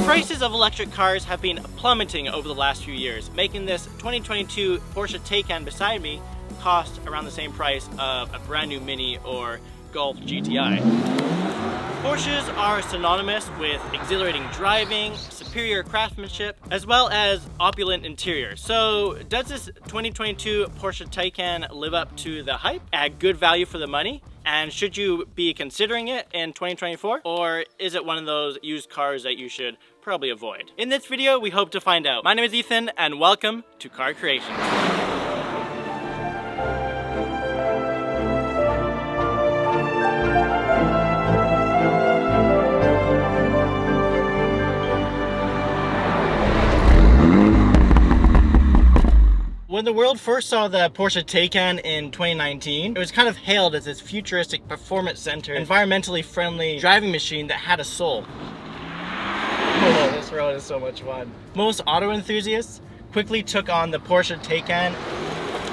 Prices of electric cars have been plummeting over the last few years, making this 2022 Porsche Taycan beside me cost around the same price of a brand new Mini or Golf GTI. Porsches are synonymous with exhilarating driving, superior craftsmanship, as well as opulent interior. So does this 2022 Porsche Taycan live up to the hype at good value for the money? And should you be considering it in 2024? Or is it one of those used cars that you should probably avoid? In this video, we hope to find out. My name is Ethan, and welcome to Car Creations. When the world first saw the Porsche Taycan in 2019, it was kind of hailed as this futuristic, performance-centered, environmentally friendly driving machine that had a soul. Oh, this road is so much fun. Most auto enthusiasts quickly took on the Porsche Taycan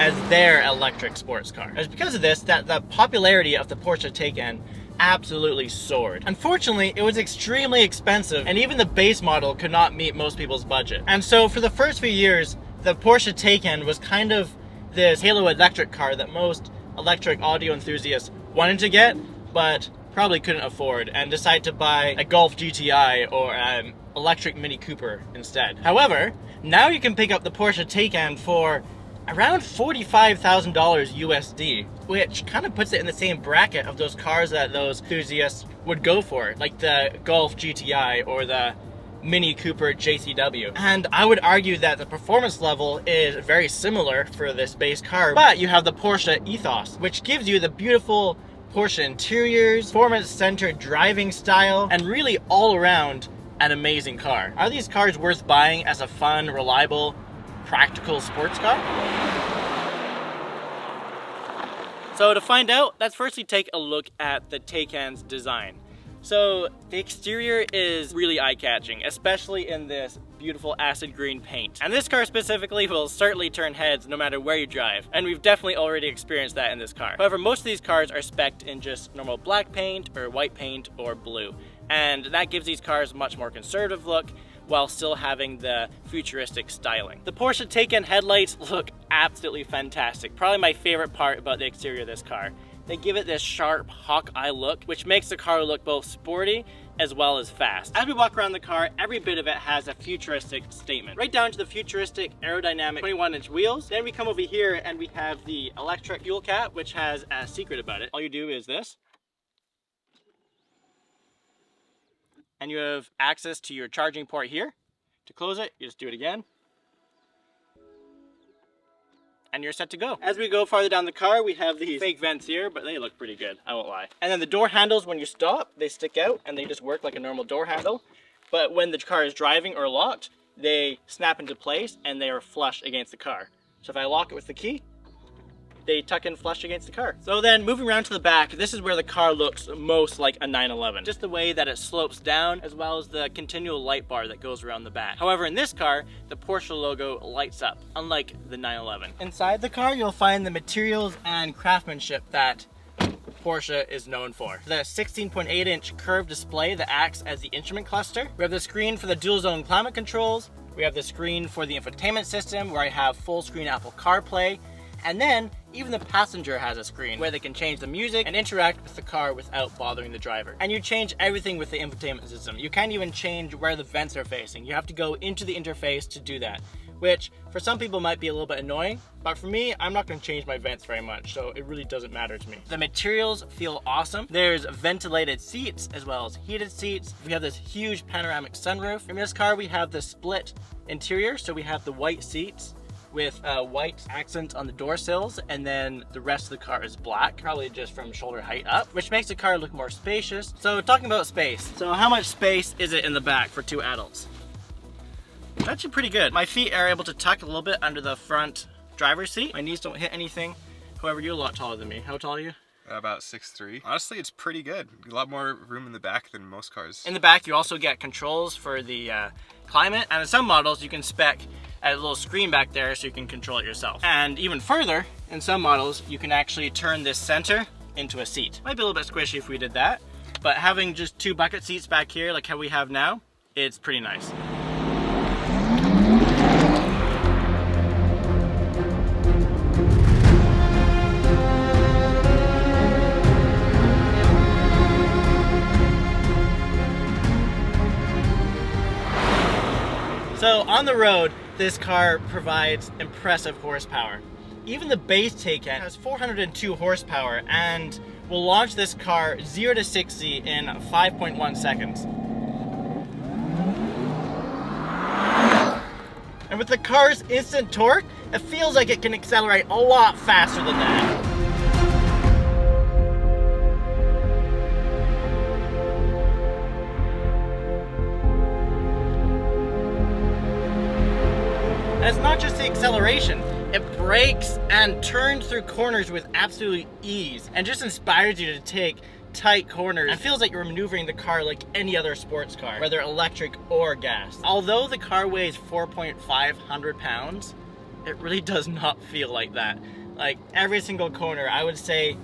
as their electric sports car. It was because of this that the popularity of the Porsche Taycan absolutely soared. Unfortunately, it was extremely expensive, and even the base model could not meet most people's budget. And so for the first few years, the Porsche Taycan was kind of this halo electric car that most electric audio enthusiasts wanted to get, but probably couldn't afford, and decided to buy a Golf GTI or an electric Mini Cooper instead. However, now you can pick up the Porsche Taycan for around $45,000 USD, which kind of puts it in the same bracket of those cars that those enthusiasts would go for, like the Golf GTI or the Mini Cooper JCW. And I would argue that the performance level is very similar for this base car, but you have the Porsche ethos, which gives you the beautiful Porsche interiors, performance-centered driving style, and really all around an amazing car. Are these cars worth buying as a fun, reliable, practical sports car? So to find out, let's firstly take a look at the Taycan's design. So the exterior is really eye-catching, especially in this beautiful acid green paint. And this car specifically will certainly turn heads no matter where you drive, and we've definitely already experienced that in this car. However, most of these cars are spec'd in just normal black paint or white paint or blue, and that gives these cars a much more conservative look while still having the futuristic styling. The Porsche Taycan headlights look absolutely fantastic. Probably my favorite part about the exterior of this car. They give it this sharp hawk eye look, which makes the car look both sporty as well as fast. As we walk around the car, every bit of it has a futuristic statement, right down to the futuristic aerodynamic 21-inch wheels. Then we come over here and we have the electric fuel cap, which has a secret about it. All you do is this, and you have access to your charging port here. To close it, you just do it again, and you're set to go. As we go farther down the car, we have these fake vents here, but they look pretty good, I won't lie. And then the door handles, when you stop, they stick out and they just work like a normal door handle. But when the car is driving or locked, they snap into place and they are flush against the car. So if I lock it with the key, they tuck in flush against the car. So then moving around to the back, this is where the car looks most like a 911. Just the way that it slopes down, as well as the continual light bar that goes around the back. However, in this car, the Porsche logo lights up, unlike the 911. Inside the car, you'll find the materials and craftsmanship that Porsche is known for. The 16.8-inch curved display that acts as the instrument cluster. We have the screen for the dual zone climate controls. We have the screen for the infotainment system, where I have full screen Apple CarPlay. And then even the passenger has a screen where they can change the music and interact with the car without bothering the driver. And you change everything with the infotainment system. You can't even change where the vents are facing. You have to go into the interface to do that, which for some people might be a little bit annoying, but for me, I'm not going to change my vents very much, so it really doesn't matter to me. The materials feel awesome. There's ventilated seats as well as heated seats. We have this huge panoramic sunroof. In this car, we have the split interior, so we have the white seats with white accents on the door sills, and then the rest of the car is black, probably just from shoulder height up, which makes the car look more spacious. So talking about space, so how much space is it in the back for two adults? Actually pretty good. My feet are able to tuck a little bit under the front driver's seat. My knees don't hit anything. However, you're a lot taller than me. How tall are you? About 6'3". Honestly, it's pretty good. A lot more room in the back than most cars. In the back, you also get controls for the climate, and in some models, you can spec a little screen back there so you can control it yourself. And even further, in some models, you can actually turn this center into a seat. Might be a little bit squishy if we did that, but having just two bucket seats back here, like how we have now, it's pretty nice. So on the road, this car provides impressive horsepower. Even the base Taycan has 402 horsepower and will launch this car 0 to 60 in 5.1 seconds. And with the car's instant torque, it feels like it can accelerate a lot faster than that. And it's not just the acceleration, it brakes and turns through corners with absolute ease and just inspires you to take tight corners and feels like you're maneuvering the car like any other sports car, whether electric or gas. Although the car weighs 4,500 pounds, it really does not feel like that. Like every single corner, I would say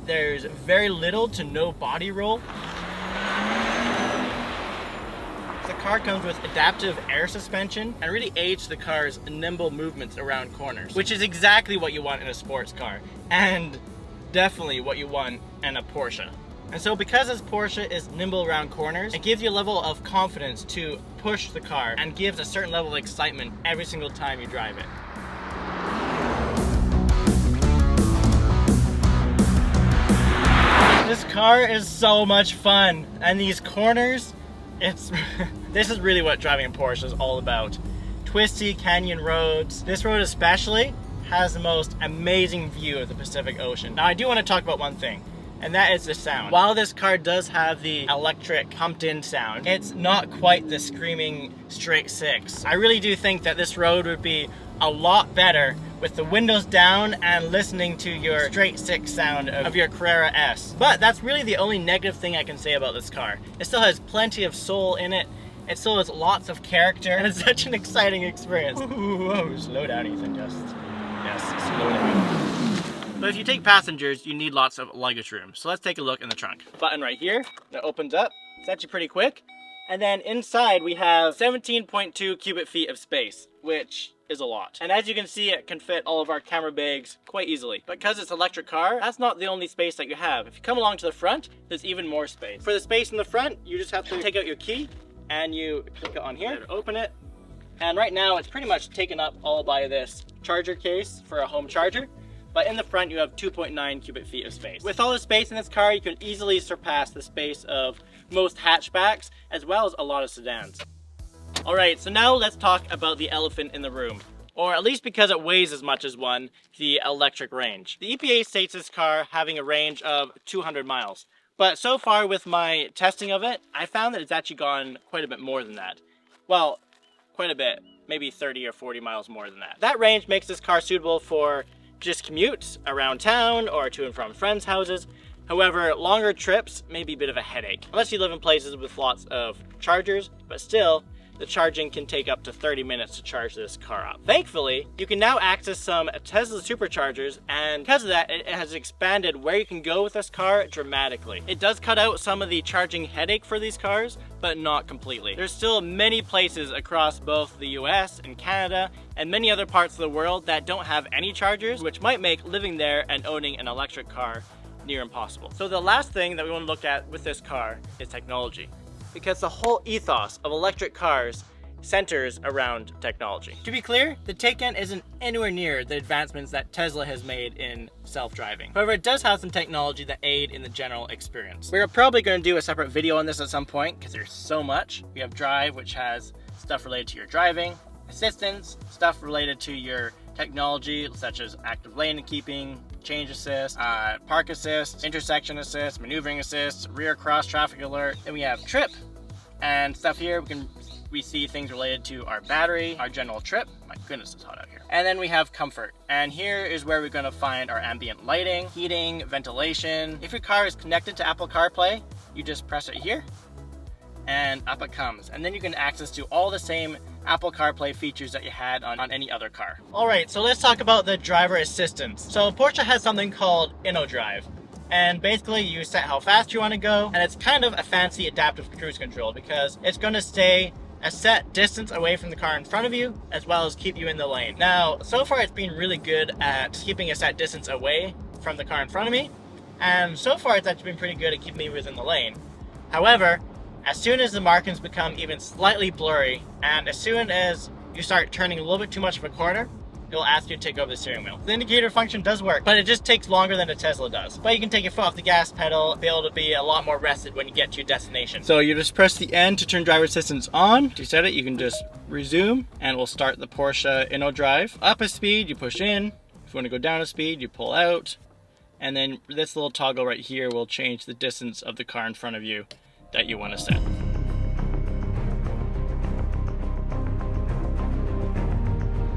there's very little to no body roll. The car comes with adaptive air suspension and really aids the car's nimble movements around corners, which is exactly what you want in a sports car and definitely what you want in a Porsche. And so because this Porsche is nimble around corners, it gives you a level of confidence to push the car and gives a certain level of excitement every single time you drive it. This car is so much fun, and these corners, this is really what driving a Porsche is all about. Twisty canyon roads. This road especially has the most amazing view of the Pacific Ocean. Now I do want to talk about one thing, and that is the sound. While this car does have the electric pumped-in sound, it's not quite the screaming straight six. I really do think that this road would be a lot better with the windows down and listening to your straight six sound of your Carrera S. But that's really the only negative thing I can say about this car. It still has plenty of soul in it. It still has lots of character, and it's such an exciting experience. Whoa, slow down, Ethan, just. Yes, slow down. But if you take passengers, you need lots of luggage room. So let's take a look in the trunk. Button right here that opens up. It's actually pretty quick. And then inside we have 17.2 cubic feet of space, which is a lot. And as you can see, it can fit all of our camera bags quite easily. But because it's an electric car, that's not the only space that you have. If you come along to the front, there's even more space. For the space in the front, you just have to take out your key and you click it on here to open it. And right now it's pretty much taken up all by this charger case for a home charger. But in the front, you have 2.9 cubic feet of space. With all the space in this car, you can easily surpass the space of most hatchbacks, as well as a lot of sedans. All right, so now let's talk about the elephant in the room. Or at least because it weighs as much as one, the electric range. The EPA states this car having a range of 200 miles. But so far with my testing of it, I found that it's actually gone quite a bit more than that. Well, quite a bit, maybe 30 or 40 miles more than that. That range makes this car suitable for just commutes around town or to and from friends' houses. However, longer trips may be a bit of a headache, unless you live in places with lots of chargers, but still, the charging can take up to 30 minutes to charge this car up. Thankfully, you can now access some Tesla superchargers, and because of that, it has expanded where you can go with this car dramatically. It does cut out some of the charging headache for these cars, but not completely. There's still many places across both the US and Canada and many other parts of the world that don't have any chargers, which might make living there and owning an electric car near impossible. So the last thing that we want to look at with this car is technology, because the whole ethos of electric cars centers around technology. To be clear, the Taycan isn't anywhere near the advancements that Tesla has made in self-driving. However, it does have some technology that aid in the general experience. We're probably going to do a separate video on this at some point because there's so much. We have Drive, which has stuff related to your driving, assistance, stuff related to your technology such as active lane keeping, change assist, park assist, intersection assist, maneuvering assist, rear cross traffic alert. Then we have trip and stuff here. We see things related to our battery, our general trip. My goodness, it's hot out here. And then we have comfort. And here is where we're gonna find our ambient lighting, heating, ventilation. If your car is connected to Apple CarPlay, you just press it here and up it comes. And then you can access to all the same Apple CarPlay features that you had on any other car. All right, so let's talk about the driver assistance. So Porsche has something called InnoDrive. And basically you set how fast you want to go, and it's kind of a fancy adaptive cruise control because it's going to stay a set distance away from the car in front of you, as well as keep you in the lane. Now, so far it's been really good at keeping a set distance away from the car in front of me, and so far it's actually been pretty good at keeping me within the lane. However, as soon as the markings become even slightly blurry, and as soon as you start turning a little bit too much of a corner, it'll ask you to take over the steering wheel. The indicator function does work, but it just takes longer than a Tesla does. But you can take your foot off the gas pedal, be able to be a lot more rested when you get to your destination. So you just press the N to turn driver assistance on. To set it, you can just resume, and we'll start the Porsche InnoDrive. Up a speed, you push in. If you want to go down a speed, you pull out. And then this little toggle right here will change the distance of the car in front of you that you want to set.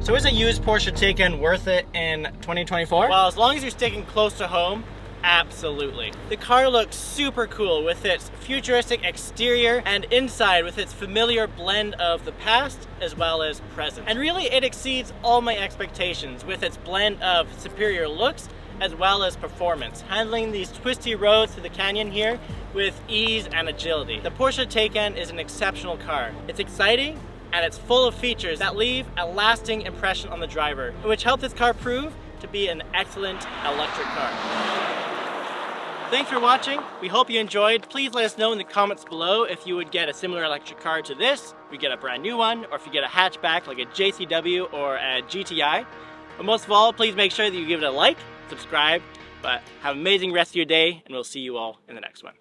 So is a used Porsche Taycan worth it in 2024? Well, as long as you're sticking close to home, absolutely. The car looks super cool with its futuristic exterior and inside with its familiar blend of the past as well as present. And really it exceeds all my expectations with its blend of superior looks as well as performance, handling these twisty roads through the canyon here with ease and agility. The Porsche Taycan is an exceptional car. It's exciting, and it's full of features that leave a lasting impression on the driver, which helped this car prove to be an excellent electric car. Thanks for watching. We hope you enjoyed. Please let us know in the comments below if you would get a similar electric car to this, if you get a brand new one, or if you get a hatchback like a JCW or a GTI. But most of all, please make sure that you give it a like, subscribe, but have an amazing rest of your day, and we'll see you all in the next one.